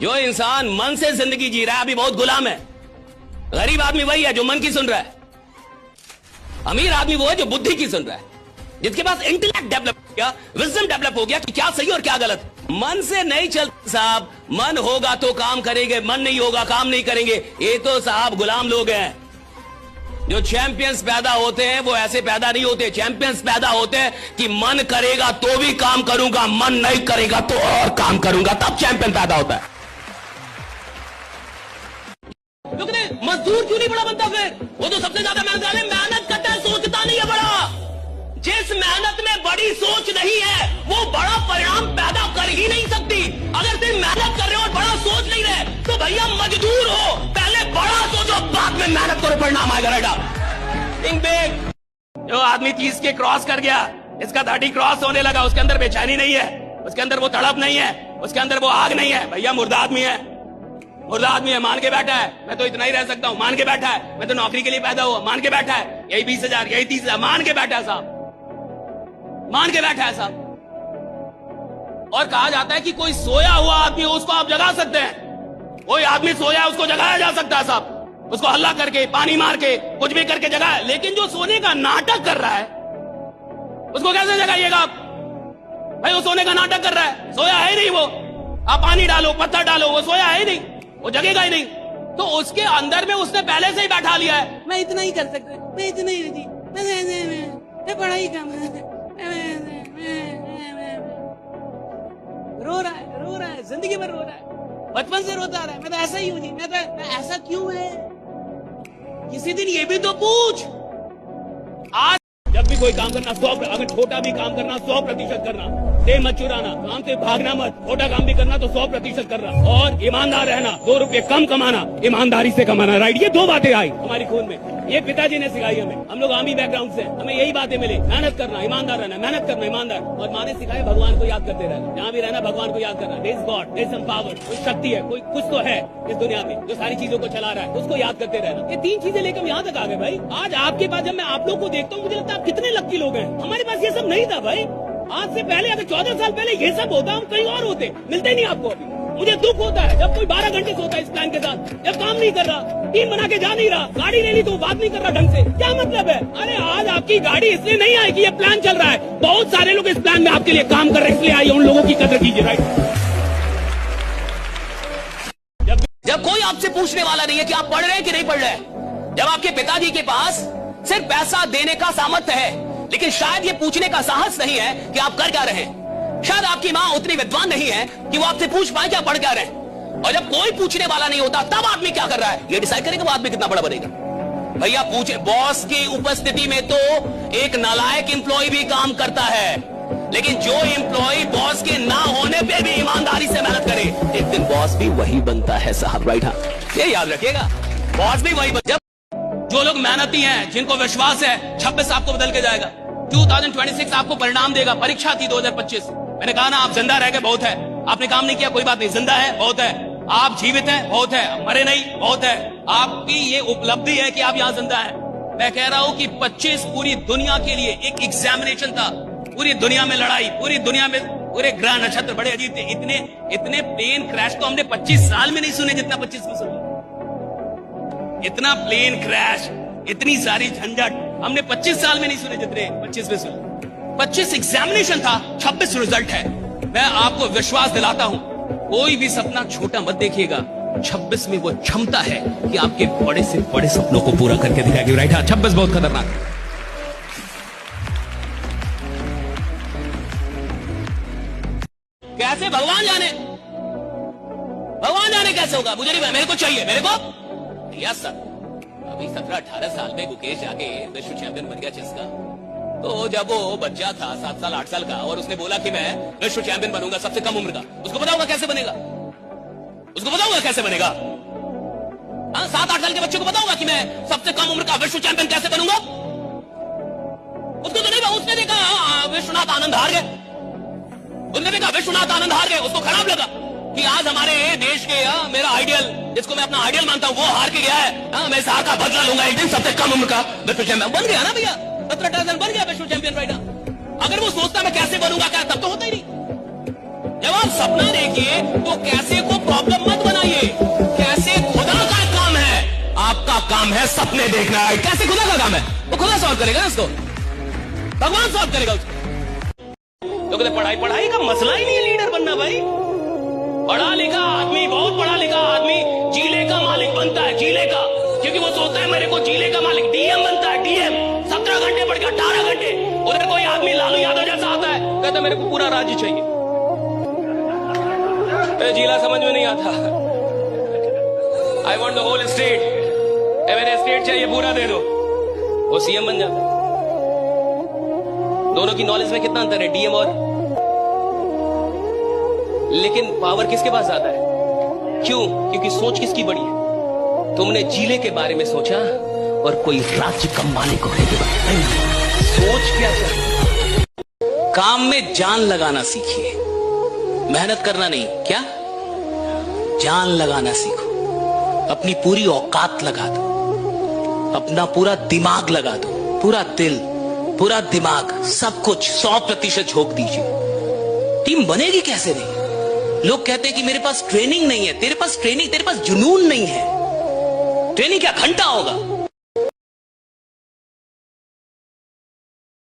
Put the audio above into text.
जो इंसान मन से जिंदगी जी रहा है अभी बहुत गुलाम है। गरीब आदमी वही है जो मन की सुन रहा है, अमीर आदमी वो है जो बुद्धि की सुन रहा है, जिसके पास इंटेलेक्ट डेवलप हो गया, विजडम डेवलप हो गया कि क्या सही और क्या गलत। मन से नहीं चलता साहब, मन होगा तो काम करेंगे, मन नहीं होगा काम नहीं करेंगे। ये तो साहब गुलाम लोग हैं। जो चैंपियंस पैदा होते हैं वो ऐसे पैदा नहीं होते। चैंपियंस पैदा होते हैं कि मन करेगा तो भी काम करूंगा, मन नहीं करेगा तो और काम करूंगा, तब चैंपियन पैदा होता है। मजदूर क्यों नहीं बड़ा बनता फिर? वो तो सबसे ज्यादा मेहनत करता है, सोचता नहीं है बड़ा। जिस मेहनत में बड़ी सोच नहीं है वो बड़ा परिणाम पैदा कर ही नहीं सकती। अगर तुम मेहनत कर रहे हो और बड़ा सोच नहीं रहे तो भैया मजदूर हो, पहले बड़ा सोचो बाद में मेहनत करो, परिणाम आएगा। Right, think big. जो आदमी 30 के क्रॉस कर गया, इसका 30 क्रॉस होने लगा, उसके अंदर बेचैनी नहीं है, उसके अंदर वो तड़प नहीं है, उसके अंदर वो आग नहीं है। भैया मुर्दा आदमी है, मुर्दा आदमी है। मान के बैठा है मैं तो इतना ही रह सकता हूं, मान के बैठा है मैं तो नौकरी के लिए पैदा हुआ, मान के बैठा है यही 20,000 यही 30,000, मान के बैठा है साहब, मान के बैठा है साहब। और कहा जाता है कि कोई सोया हुआ आदमी हो उसको आप जगा सकते हैं। कोई आदमी सोया है उसको जगाया जा सकता है साहब, उसको हल्ला करके, पानी मार के, कुछ भी करके जगाया। लेकिन जो सोने का नाटक कर रहा है उसको कैसे जगाइएगा आप? भाई वो सोने का नाटक कर रहा है, सोया है नहीं वो। आप पानी डालो, पत्थर डालो, वो सोया है नहीं, वो जगेगा ही नहीं। तो उसके अंदर में उसने पहले से ही बैठा लिया है, मैं इतना ही कर सकता हूं, मैं इतना ही जी, मैं पढ़ाई काम रो रहा है, जिंदगी भर रो रहा है, बचपन से रोता रहा है। मैं तो ऐसा ही हूं जी, मैं ऐसा क्यों है? किसी दिन ये भी तो पूछ। आज जब भी कोई काम करना, अगर छोटा भी काम करना 100% करना, दे मत चुराना, काम से भागना मत, छोटा काम भी करना तो 100% करना, और ईमानदार रहना, 2 रुपए कम कमाना, ईमानदारी से कमाना। राइट, ये 2 बातें आई हमारी खून में, ये पिताजी ने सिखाई हमें। हम लोग आर्मी बैकग्राउंड से, हमें यही बातें मिली, मेहनत करना, ईमानदार रहना, मेहनत करना, ईमानदार। और माँ ने सिखाया भगवान को याद करते रहना, जहाँ भी रहना भगवान को याद करना। There is God, there is some power, कोई शक्ति है, कोई कुछ तो है इस दुनिया में जो सारी चीजों को चला रहा है, उसको याद करते रहना। ये 3 चीजें लेकर हम यहाँ तक आ गए भाई। आज आपके पास जब मैं आप लोग को देखता हूँ मुझे लगता है आप कितने लक्की लोग हैं। हमारे पास ये सब नहीं था भाई। आज से पहले, अगर 14 साल पहले ये सब होता, हम कहीं और होते, मिलते ही नहीं आपको अभी। मुझे दुख होता है जब कोई 12 घंटे सोता है इस प्लान के साथ, जब काम नहीं कर रहा, टीम बना के जा नहीं रहा, गाड़ी ले ली तो बात नहीं कर रहा ढंग से। क्या मतलब है? अरे आज आपकी गाड़ी इसलिए नहीं आई कि ये प्लान चल रहा है, बहुत सारे लोग इस प्लान में आपके लिए काम कर रहे हैं, इसलिए आई। उन लोगों की कदर कीजिए। राइट, जब कोई आपसे पूछने वाला नहीं है कि आप पढ़ रहे हैं कि नहीं पढ़ रहे हैं, जब आपके पिताजी के पास सिर्फ पैसा देने का सामर्थ्य है लेकिन शायद ये पूछने का साहस नहीं है कि आप कर क्या रहे हैं, शायद आपकी मां उतनी विद्वान नहीं है कि वो आपसे पूछ पाए कि आप पढ़ क्या रहे हैं, और जब कोई पूछने वाला नहीं होता तब आदमी क्या कर रहा है ये डिसाइड करेगा वो आदमी कितना बड़ा बनेगा। भैया पूछे, बॉस की उपस्थिति में तो एक नालायक एम्प्लॉय भी काम करता है, लेकिन जो एम्प्लॉय बॉस के ना होने पे भी ईमानदारी से मेहनत करे, एक दिन बॉस भी वही बनता है साहब। राइट, हाँ, ये याद रखिएगा, बॉस भी वही बनता है। जो लोग मेहनती हैं, जिनको विश्वास है 26 आपको बदल के जाएगा, 2026 आपको परिणाम देगा। परीक्षा थी 2025, मैंने कहा ना आप जिंदा रह गए बहुत है, आपने काम नहीं किया कोई बात नहीं, जिंदा है बहुत है, आप जीवित हैं बहुत है, मरे नहीं बहुत है, आपकी ये उपलब्धि है कि आप यहाँ जिंदा हैं। मैं कह रहा हूं कि 25 पूरी दुनिया के लिए एक एग्जामिनेशन था, पूरी दुनिया में लड़ाई, पूरी दुनिया में पूरे ग्रह नक्षत्र बड़े अजीब थे। इतने प्लेन क्रैश तो हमने 25 साल में नहीं सुने जितना 25 में सुना। इतना प्लेन क्रैश, इतनी सारी झंझट हमने 25 साल में नहीं सुने जितने 25 में सुने। 25 एग्जामिनेशन था, 26 रिजल्ट है। मैं आपको विश्वास दिलाता हूं, कोई भी सपना छोटा मत देखिएगा, 26 में वो क्षमता है कि आपके बड़े से बड़े सपनों को पूरा करके दिखाएगी। राइट, हाँ, 26 बहुत खतरनाक है। कैसे भगवान जाने कैसे होगा, मुझे नहीं, मेरे को चाहिए, मेरे को यस सर। अभी 17-18 साल में गुकेश जाके विश्व चैंपियन बन गया चेस का। तो जब वो बच्चा था 7 साल 8 साल का और उसने बोला कि मैं विश्व चैंपियन बनूंगा सबसे कम उम्र का, उसको पता होगा कैसे बनेगा? उसको पता होगा कैसे बनेगा? 7-8 साल के बच्चे को पता होगा कि मैं सबसे कम उम्र का विश्व चैंपियन कैसे बनूंगा? उसको तो नहीं, उसने देखा विश्वनाथ आनंद हार गए, उसने देखा विश्वनाथ आनंद हार गए, उसको खराब लगा कि आज हमारे देश के मेरा आइडियल, जिसको मैं अपना आइडियल मानता हूं, वो हार के गया है। मैं इस हार का बदला लूंगा एक दिन, सबसे कम उम्र का विश्व चैंपियन बन गया ना भैया, 17 बन गया विश्व चैंपियन। राइट, अगर वो सोचता मैं कैसे बनूंगा क्या, तब तो होता ही नहीं। जब आप सपना देखिए तो कैसे को प्रॉब्लम मत है सपने देखना है। कैसे खुदा का काम है, वो खुदा सॉल्व करेगा ना उसको, भगवान सॉल्व करेगा उसको। तो कहते पढ़ाई का मसला ही नहीं है लीडर बनना भाई। पढ़ा लिखा आदमी, बहुत पढ़ा लिखा आदमी जिले का मालिक बनता है, जिले का, क्योंकि वो सोचता है मेरे को जिले का मालिक, डीएम बनता है, डीएम 17 घंटे पढ़ के 18 घंटे। उधर कोई आदमी लालू यादव जैसा आता है, कहता मेरे को पूरा राज्य चाहिए, जिला समझ में नहीं आता, I want the whole state, मेरे स्टेट चाहिए पूरा दे दो, वो सीएम बन जाता है। दोनों की नॉलेज में कितना अंतर है, डीएम और, लेकिन पावर किसके पास ज्यादा है? क्यों? क्योंकि सोच किसकी बड़ी है? तुमने जिले के बारे में सोचा और कोई राज्य का मालिक होने के बारे में सोच क्या चाहिए? काम में जान लगाना सीखिए, मेहनत करना नहीं। क्या? जान लगाना सीखो, अपनी पूरी औकात लगा दो, अपना पूरा दिमाग लगा दो, पूरा दिल, पूरा दिमाग, सब कुछ 100% झोंक दीजिए। टीम बनेगी कैसे नहीं? लोग कहते हैं कि मेरे पास ट्रेनिंग नहीं है। तेरे पास ट्रेनिंग, तेरे पास जुनून नहीं है। ट्रेनिंग क्या घंटा होगा?